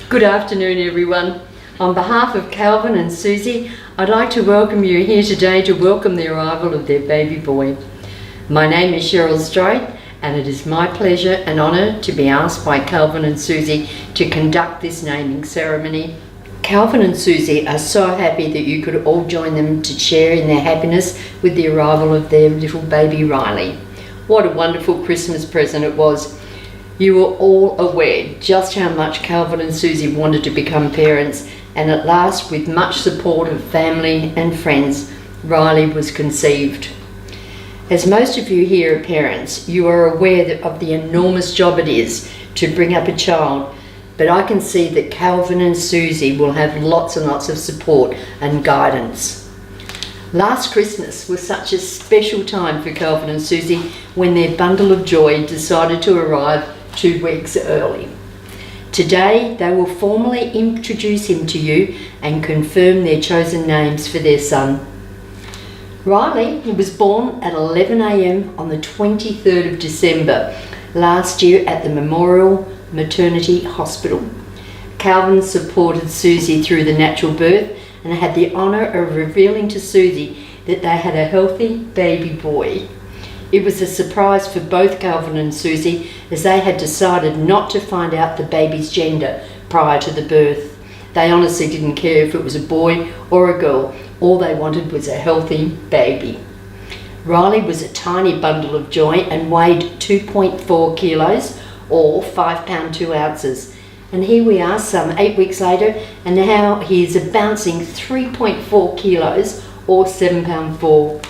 Good afternoon, everyone. On behalf of Calvin and Susie, I'd like to welcome you here today to welcome the arrival of their baby boy. My name is Cheryl Straight, and it is my pleasure and honour to be asked by Calvin and Susie to conduct this naming ceremony. Calvin and Susie are so happy that you could all join them to share in their happiness with the arrival of their little baby Riley. What a wonderful Christmas present it was. You were all aware just how much Calvin and Susie wanted to become parents, and at last, with much support of family and friends, Riley was conceived. As most of you here are parents, you are aware of the enormous job it is to bring up a child, but I can see that Calvin and Susie will have lots and lots of support and guidance. Last Christmas was such a special time for Calvin and Susie when their bundle of joy decided to arrive 2 weeks early. Today they will formally introduce him to you and confirm their chosen names for their son. Riley was born at 11 a.m. on the 23rd of December last year at the Memorial Maternity Hospital. Calvin supported Susie through the natural birth and had the honour of revealing to Susie that they had a healthy baby boy. It was a surprise for both Calvin and Susie, as they had decided not to find out the baby's gender prior to the birth. They honestly didn't care if it was a boy or a girl. All they wanted was a healthy baby. Riley was a tiny bundle of joy and weighed 2.4 kilos or 5 pounds 2 ounces. And here we are some 8 weeks later, and now he is a bouncing 3.4 kilos or 7 pounds 4.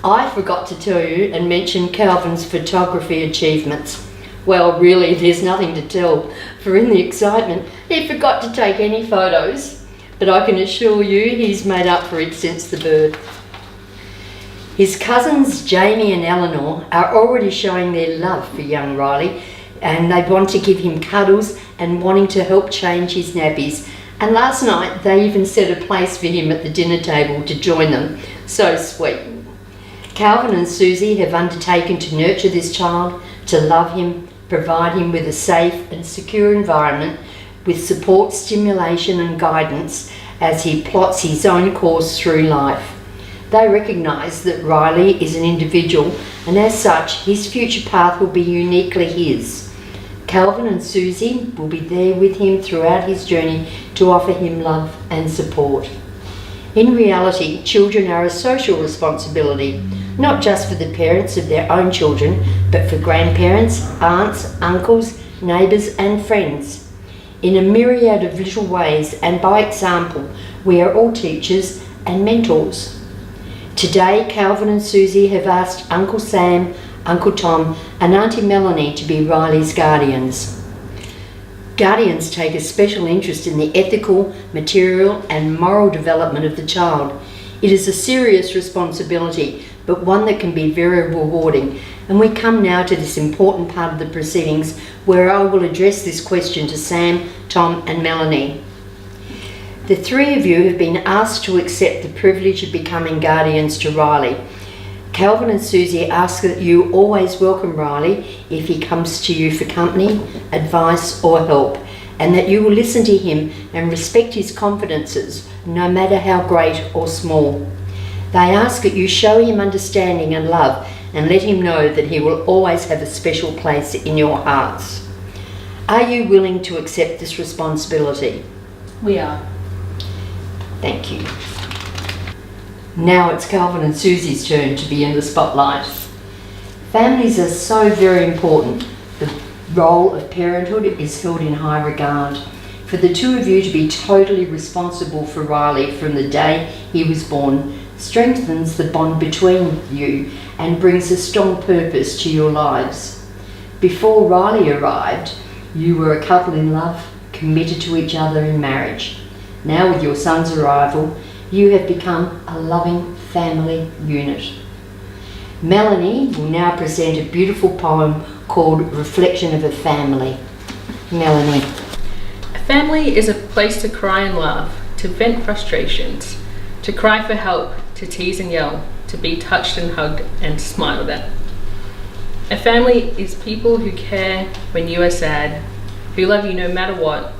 I forgot to tell you and mention Calvin's photography achievements. Well, really, there's nothing to tell, for in the excitement, he forgot to take any photos. But I can assure you he's made up for it since the birth. His cousins Jamie and Eleanor are already showing their love for young Riley, and they want to give him cuddles and wanting to help change his nappies. And last night they even set a place for him at the dinner table to join them. So sweet. Calvin and Susie have undertaken to nurture this child, to love him, provide him with a safe and secure environment with support, stimulation and guidance as he plots his own course through life. They recognise that Riley is an individual, and as such his future path will be uniquely his. Calvin and Susie will be there with him throughout his journey to offer him love and support. In reality, children are a social responsibility, not just for the parents of their own children, but for grandparents, aunts, uncles, neighbours and friends. In a myriad of little ways and by example, we are all teachers and mentors. Today, Calvin and Susie have asked Uncle Sam, Uncle Tom and Auntie Melanie to be Riley's guardians. Guardians take a special interest in the ethical, material and moral development of the child. It is a serious responsibility, but one that can be very rewarding. And we come now to this important part of the proceedings where I will address this question to Sam, Tom and Melanie. The three of you have been asked to accept the privilege of becoming guardians to Riley. Calvin and Susie ask that you always welcome Riley if he comes to you for company, advice or help, and that you will listen to him and respect his confidences, no matter how great or small. They ask that you show him understanding and love and let him know that he will always have a special place in your hearts. Are you willing to accept this responsibility? We are. Thank you. Now it's Calvin and Susie's turn to be in the spotlight. Families are so very important. The role of parenthood is held in high regard. For the two of you to be totally responsible for Riley from the day he was born strengthens the bond between you and brings a strong purpose to your lives. Before Riley arrived, you were a couple in love, committed to each other in marriage. Now with your son's arrival, you have become a loving family unit. Melanie will now present a beautiful poem called Reflection of a Family. Melanie. A family is a place to cry and laugh, to vent frustrations, to cry for help, to tease and yell, to be touched and hugged and smiled at. A family is people who care when you are sad, who love you no matter what,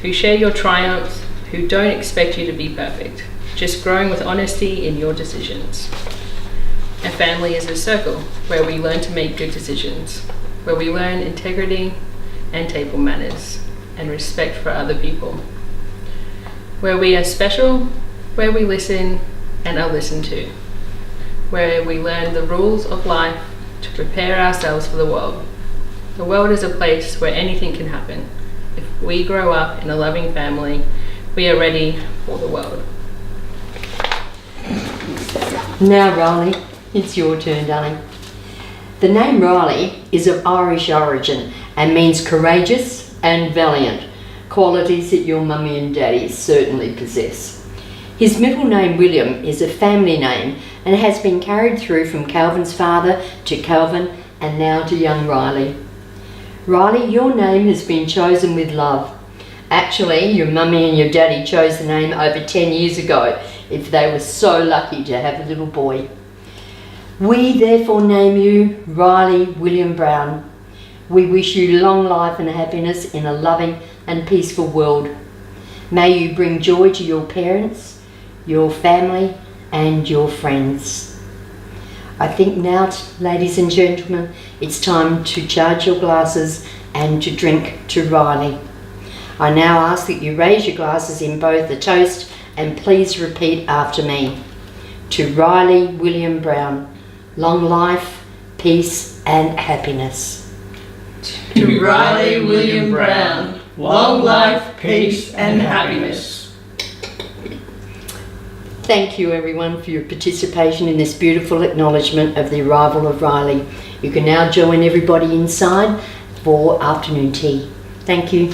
who share your triumphs, who don't expect you to be perfect, just growing with honesty in your decisions. A family is a circle where we learn to make good decisions, where we learn integrity and table manners and respect for other people, where we are special, where we listen and are listened to, where we learn the rules of life to prepare ourselves for the world. The world is a place where anything can happen. If we grow up in a loving family, we are ready for the world. Now, Riley, it's your turn, darling. The name Riley is of Irish origin and means courageous and valiant, qualities that your mummy and daddy certainly possess. His middle name, William, is a family name and has been carried through from Calvin's father to Calvin and now to young Riley. Riley, your name has been chosen with love. Actually, your mummy and your daddy chose the name over 10 years ago, if they were so lucky to have a little boy. We therefore name you Riley William Brown. We wish you long life and happiness in a loving and peaceful world. May you bring joy to your parents, your family and your friends. I think now, ladies and gentlemen, it's time to charge your glasses and to drink to Riley. I now ask that you raise your glasses in both a toast and please repeat after me. To Riley William Brown, long life, peace and happiness. To Riley William Brown, long life, peace and happiness. Thank you everyone for your participation in this beautiful acknowledgement of the arrival of Riley. You can now join everybody inside for afternoon tea. Thank you.